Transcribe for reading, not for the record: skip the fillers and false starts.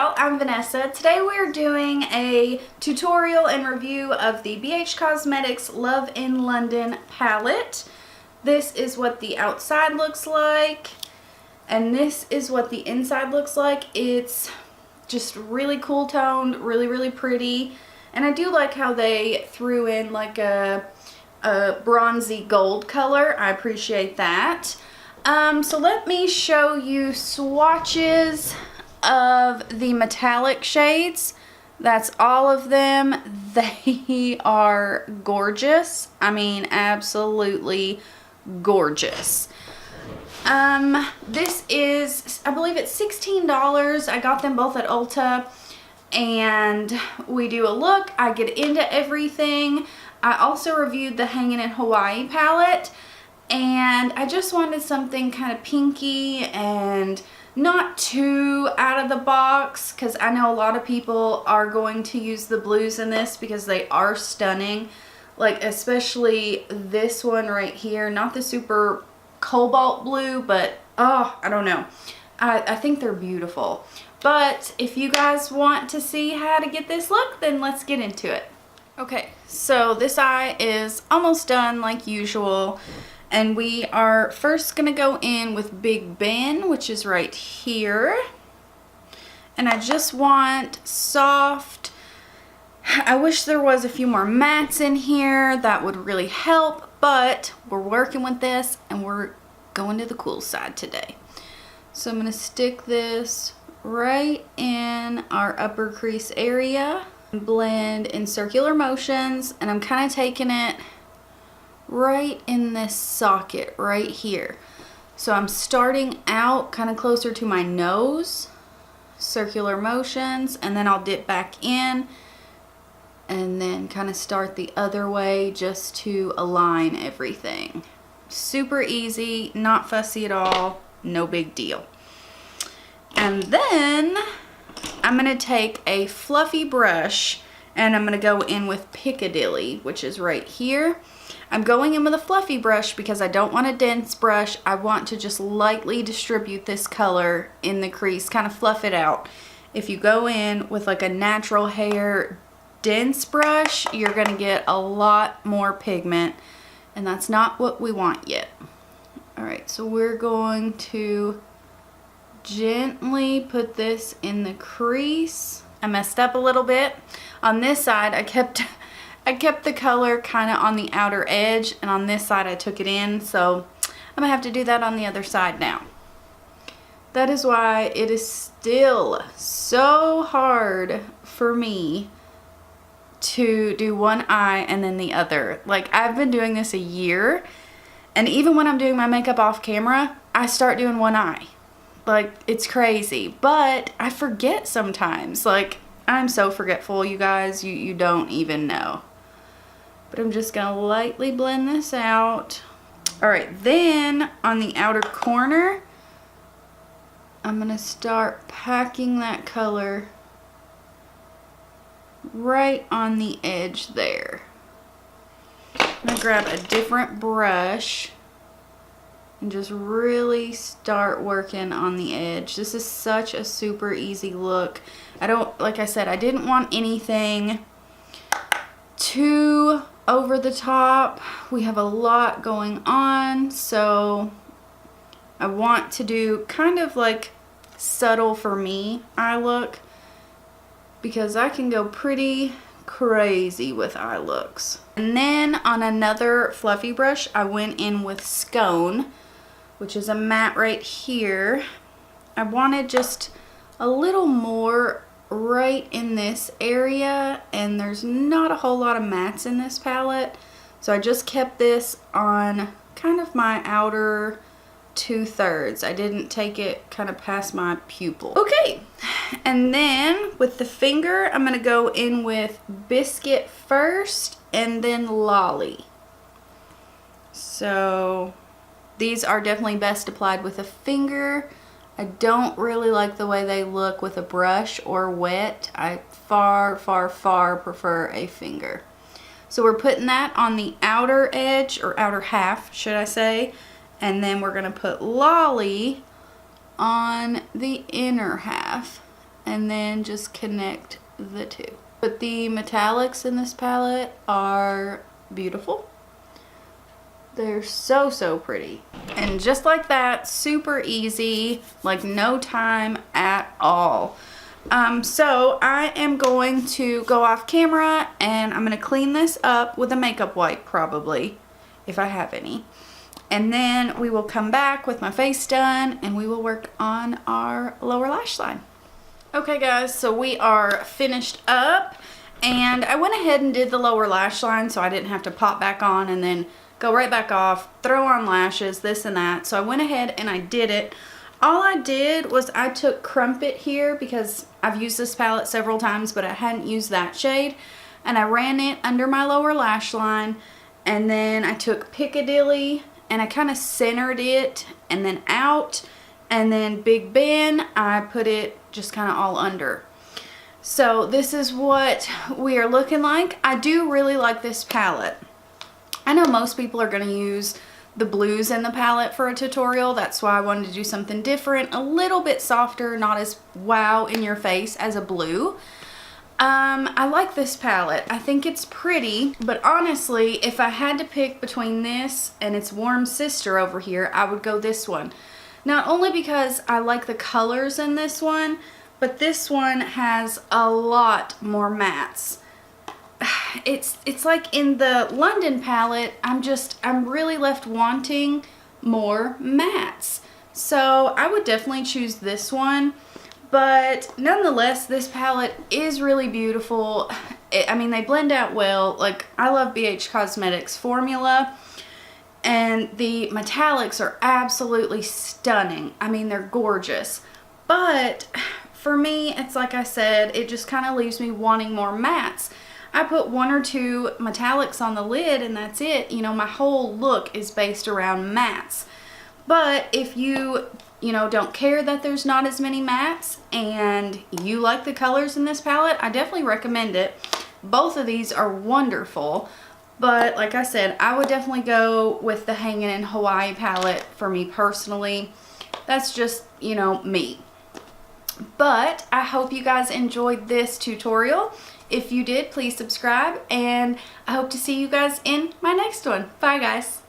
y'all, I'm Vanessa. Today we're doing a tutorial and review of the BH Cosmetics Love in London palette. This is what the outside looks like, and this is what the inside looks like. It's just really cool toned, really pretty, and I do like how they threw in like a bronzy gold color. I appreciate that. So let me show you swatches of the metallic shades. That's all of them. They are gorgeous. I mean, absolutely gorgeous. This is, I believe it's $16. I got them both at Ulta, and we do a look. I get into everything. I also reviewed the Hangin' in Hawaii palette, and I just wanted something kind of pinky and not too out of the box, because I know a lot of people are going to use the blues in this because they are stunning. Like especially this one right here, not the super cobalt blue, but oh, I don't know. I think they're beautiful. But if you guys want to see how to get this look, then let's get into it. Okay, so this eye is almost done like usual. And we are first going to go in with Big Ben, which is right here. And I just want soft. I wish there was a few more mattes in here. That would really help. But we're working with this, and we're going to the cool side today. So I'm going to stick this right in our upper crease area. Blend in circular motions. And I'm kind of taking it right in this socket right here. So I'm starting out kind of closer to my nose, circular motions, and then I'll dip back in and then kind of start the other way just to align everything. Super easy, not fussy at all, no big deal. And then I'm going to take a fluffy brush and I'm going to go in with Piccadilly, which is right here. I'm going in with a fluffy brush because I don't want a dense brush. I want to just lightly distribute this color in the crease, kind of fluff it out. If you go in with like a natural hair dense brush, you're going to get a lot more pigment, and that's not what we want yet. Alright, so we're going to gently put this in the crease. I messed up a little bit. On this side, I kept the color kind of on the outer edge, and on this side I took it in, so I'm gonna have to do that on the other side now. That is why it is still so hard for me to do one eye and then the other. Like, I've been doing this a year, and even when I'm doing my makeup off camera, I start doing one eye. Like, it's crazy, but I forget sometimes. Like, I'm so forgetful, you guys, you don't even know. But I'm just going to lightly blend this out. Alright, then on the outer corner, I'm going to start packing that color right on the edge there. I'm going to grab a different brush and just really start working on the edge. This is such a super easy look. Like I said, I didn't want anything too over the top. We have a lot going on, so I want to do kind of like subtle for me eye look, because I can go pretty crazy with eye looks. And then on another fluffy brush, I went in with Scone, which is a matte right here. I wanted just a little more right in this area, and there's not a whole lot of mattes in this palette, so I just kept this on kind of my outer 2/3. I didn't take it kind of past my pupil. Okay, and then with the finger, I'm going to go in with Biscuit first and then Lolly. So these are definitely best applied with a finger. I don't really like the way they look with a brush or wet. I far prefer a finger. So we're putting that on the outer edge, or outer half, should I say. And then we're going to put Lolly on the inner half. and then just connect the two. But the metallics in this palette are beautiful. They're so pretty. And just like that, super easy, like no time at all. So I am going to go off camera and I'm going to clean this up with a makeup wipe probably, if I have any. And then we will come back with my face done and we will work on our lower lash line. Okay guys, so we are finished up and I went ahead and did the lower lash line so I didn't have to pop back on and then go right back off, throw on lashes, this and that. So I went ahead and I did it. All I did was I took Crumpet here because I've used this palette several times, but I hadn't used that shade. And I ran it under my lower lash line. And then I took Piccadilly and I kind of centered it and then out. And then Big Ben, I put it just kind of all under. So this is what we are looking like. I do really like this palette. I know most people are going to use the blues in the palette for a tutorial. That's why I wanted to do something different, a little bit softer, not as wow in your face as a blue. I like this palette. I think it's pretty, but honestly, if I had to pick between this and its warm sister over here, I would go this one. Not only because I like the colors in this one, but this one has a lot more mattes. It's like in the London palette, I'm really left wanting more mattes. So I would definitely choose this one. But nonetheless, this palette is really beautiful. I mean, they blend out well. Like, I love BH Cosmetics formula. And the metallics are absolutely stunning. I mean, they're gorgeous. But for me, it's like I said, it just kind of leaves me wanting more mattes. I put 1 or 2 metallics on the lid and that's it. You know, my whole look is based around mattes. But if you don't care that there's not as many mattes and you like the colors in this palette, I definitely recommend it. Both of these are wonderful. But like I said, I would definitely go with the Hangin' in Hawaii palette for me personally. That's just, me. But I hope you guys enjoyed this tutorial. If you did, please subscribe, and I hope to see you guys in my next one. Bye, guys.